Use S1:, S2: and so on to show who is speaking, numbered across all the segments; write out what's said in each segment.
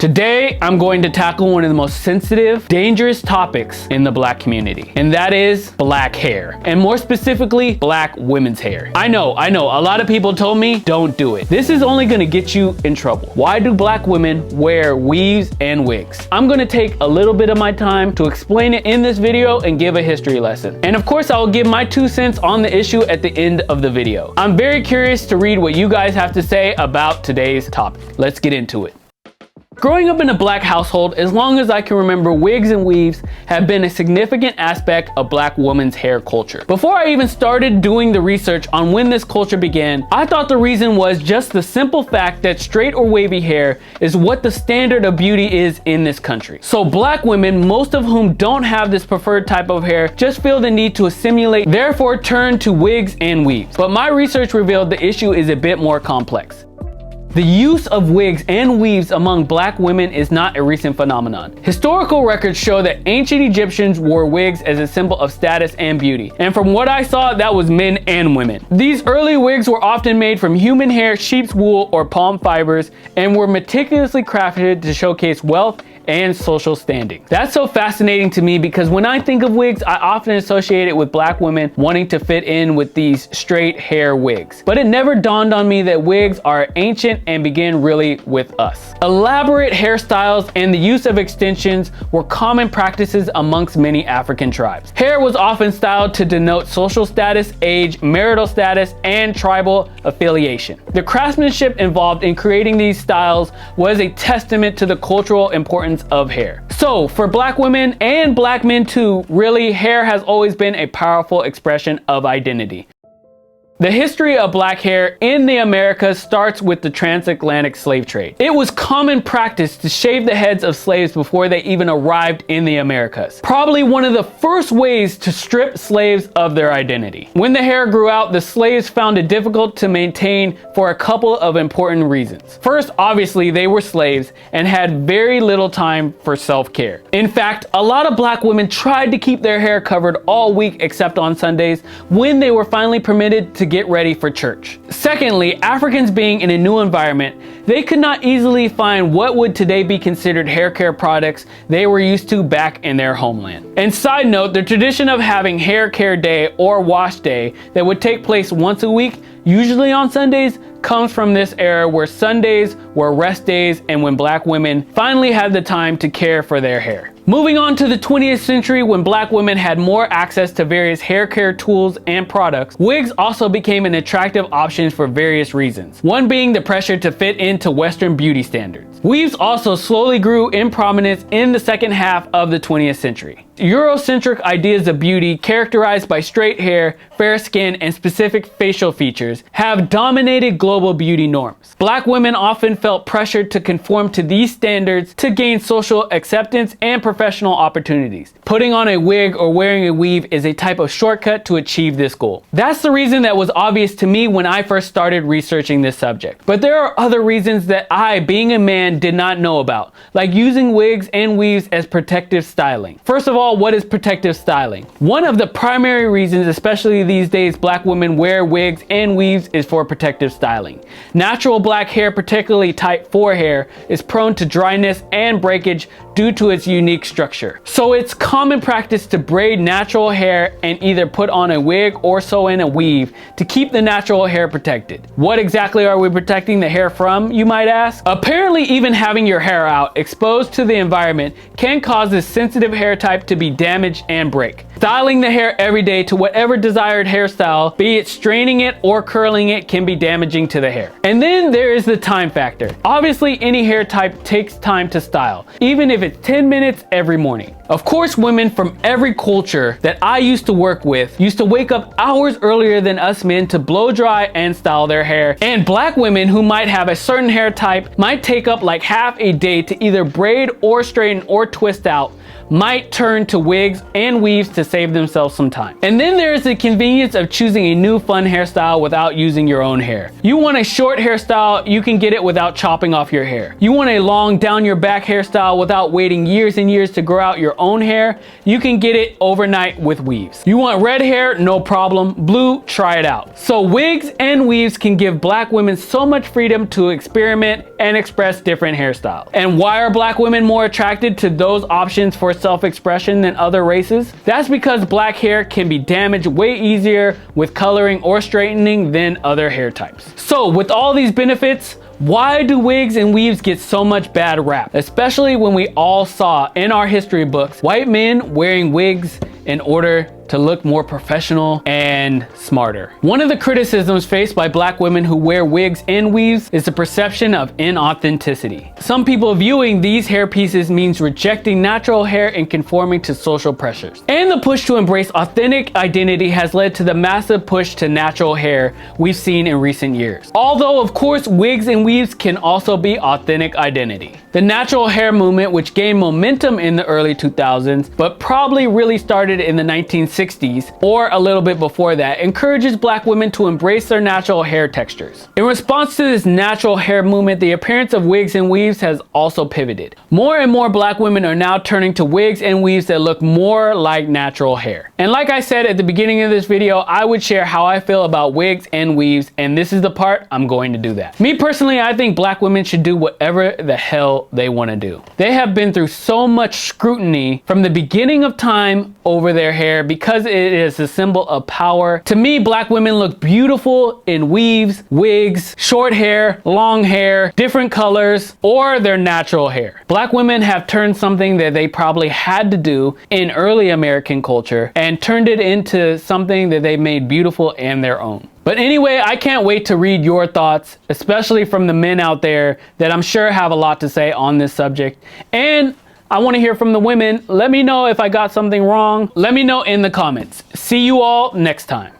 S1: Today, I'm going to tackle one of the most sensitive, dangerous topics in the black community, and that is black hair, and more specifically, black women's hair. I know, a lot of people told me, don't do it. This is only gonna get you in trouble. Why do black women wear weaves and wigs? I'm gonna take a little bit of my time to explain it in this video and give a history lesson. And of course, I will give my 2 cents on the issue at the end of the video. I'm very curious to read what you guys have to say about today's topic. Let's get into it. Growing up in a black household, as long as I can remember, wigs and weaves have been a significant aspect of black women's hair culture. Before I even started doing the research on when this culture began, I thought the reason was just the simple fact that straight or wavy hair is what the standard of beauty is in this country. So black women, most of whom don't have this preferred type of hair, just feel the need to assimilate, therefore turn to wigs and weaves. But my research revealed the issue is a bit more complex. The use of wigs and weaves among black women is not a recent phenomenon. Historical records show that ancient Egyptians wore wigs as a symbol of status and beauty. And from what I saw, that was men and women. These early wigs were often made from human hair, sheep's wool, or palm fibers, and were meticulously crafted to showcase wealth and social standing. That's so fascinating to me because when I think of wigs, I often associate it with black women wanting to fit in with these straight hair wigs. But it never dawned on me that wigs are ancient and began really with us. Elaborate hairstyles and the use of extensions were common practices amongst many African tribes. Hair was often styled to denote social status, age, marital status, and tribal affiliation. The craftsmanship involved in creating these styles was a testament to the cultural importance of hair. So for black women and black men too, really, hair has always been a powerful expression of identity. The history of black hair in the Americas starts with the transatlantic slave trade. It was common practice to shave the heads of slaves before they even arrived in the Americas. Probably one of the first ways to strip slaves of their identity. When the hair grew out, the slaves found it difficult to maintain for a couple of important reasons. First, obviously, they were slaves and had very little time for self-care. In fact, a lot of black women tried to keep their hair covered all week except on Sundays, when they were finally permitted to get ready for church. Secondly, Africans being in a new environment, they could not easily find what would today be considered hair care products they were used to back in their homeland. And side note, the tradition of having hair care day or wash day that would take place once a week, usually on Sundays, comes from this era where Sundays were rest days and when black women finally had the time to care for their hair. Moving on to the 20th century, when black women had more access to various hair care tools and products, wigs also became an attractive option for various reasons. One being the pressure to fit into Western beauty standards. Weaves also slowly grew in prominence in the second half of the 20th century. Eurocentric ideas of beauty, characterized by straight hair, fair skin, and specific facial features, have dominated global beauty norms. Black women often felt pressured to conform to these standards to gain social acceptance and professional opportunities. Putting on a wig or wearing a weave is a type of shortcut to achieve this goal. That's the reason that was obvious to me when I first started researching this subject. But there are other reasons that I, being a man, did not know about, like using wigs and weaves as protective styling. First of all, what is protective styling? One of the primary reasons, especially these days, black women wear wigs and weaves is for protective styling. Natural black hair, particularly type 4 hair, is prone to dryness and breakage due to its unique structure. So it's common practice to braid natural hair and either put on a wig or sew in a weave to keep the natural hair protected. What exactly are we protecting the hair from, you might ask? Apparently, even having your hair out, exposed to the environment, can cause this sensitive hair type to be damaged and break. Styling the hair every day to whatever desired hairstyle, be it straightening it or curling it, can be damaging to the hair. And then there is the time factor. Obviously, any hair type takes time to style, even if it's 10 minutes every morning. Of course, women from every culture that I used to work with used to wake up hours earlier than us men to blow dry and style their hair. And black women who might have a certain hair type might take up like half a day to either braid or straighten or twist out, might turn to wigs and weaves to save themselves some time. And then there's the convenience of choosing a new fun hairstyle without using your own hair. You want a short hairstyle, you can get it without chopping off your hair. You want a long down your back hairstyle without waiting years and years to grow out your own hair, you can get it overnight with weaves. You want red hair? No problem. Blue? Try it out. So wigs and weaves can give black women so much freedom to experiment and express different hairstyles. And why are black women more attracted to those options for self-expression than other races? That's because black hair can be damaged way easier with coloring or straightening than other hair types. So with all these benefits, why do wigs and weaves get so much bad rap? Especially when we all saw in our history books white men wearing wigs in order to look more professional and smarter. One of the criticisms faced by black women who wear wigs and weaves is the perception of inauthenticity. Some people viewing these hair pieces means rejecting natural hair and conforming to social pressures. And the push to embrace authentic identity has led to the massive push to natural hair we've seen in recent years. Although, of course, wigs and weaves can also be authentic identity. The natural hair movement, which gained momentum in the early 2000s, but probably really started in the 1960s or a little bit before that, encourages black women to embrace their natural hair textures. In response to this natural hair movement, the appearance of wigs and weaves has also pivoted. More and more black women are now turning to wigs and weaves that look more like natural hair. And like I said at the beginning of this video, I would share how I feel about wigs and weaves, and this is the part I'm going to do that. Me personally, I think black women should do whatever the hell they want to do. They have been through so much scrutiny from the beginning of time over their hair because it is a symbol of power. To me, black women look beautiful in weaves, wigs, short hair, long hair, different colors, or their natural hair. Black women have turned something that they probably had to do in early American culture and turned it into something that they made beautiful and their own. But anyway, I can't wait to read your thoughts, especially from the men out there that I'm sure have a lot to say on this subject. And I want to hear from the women. Let me know if I got something wrong. Let me know in the comments. See you all next time.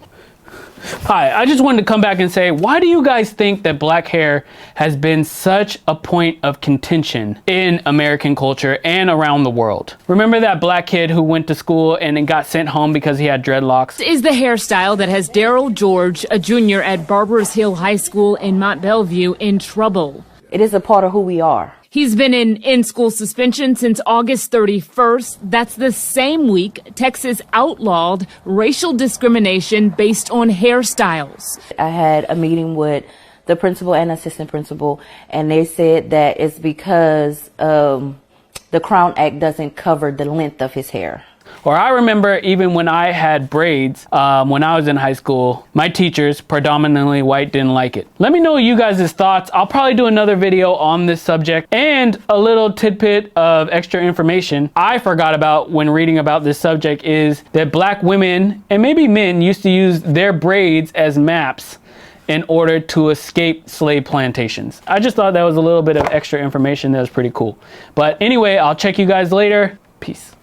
S1: Hi, I just wanted to come back and say, why do you guys think that black hair has been such a point of contention in American culture and around the world? Remember that black kid who went to school and then got sent home because he had dreadlocks?
S2: This is the hairstyle that has Daryl George, a junior at Barbers Hill High School in Mont Belvieu, in trouble.
S3: It is a part of who we are.
S2: He's been in school suspension since August 31st. That's the same week Texas outlawed racial discrimination based on hairstyles.
S3: I had a meeting with the principal and assistant principal, and they said that it's because the Crown Act doesn't cover the length of his hair.
S1: Or I remember even when I had braids, when I was in high school, my teachers, predominantly white, didn't like it. Let me know you guys' thoughts. I'll probably do another video on this subject. And a little tidbit of extra information I forgot about when reading about this subject is that black women, and maybe men, used to use their braids as maps in order to escape slave plantations. I just thought that was a little bit of extra information that was pretty cool. But anyway, I'll check you guys later. Peace.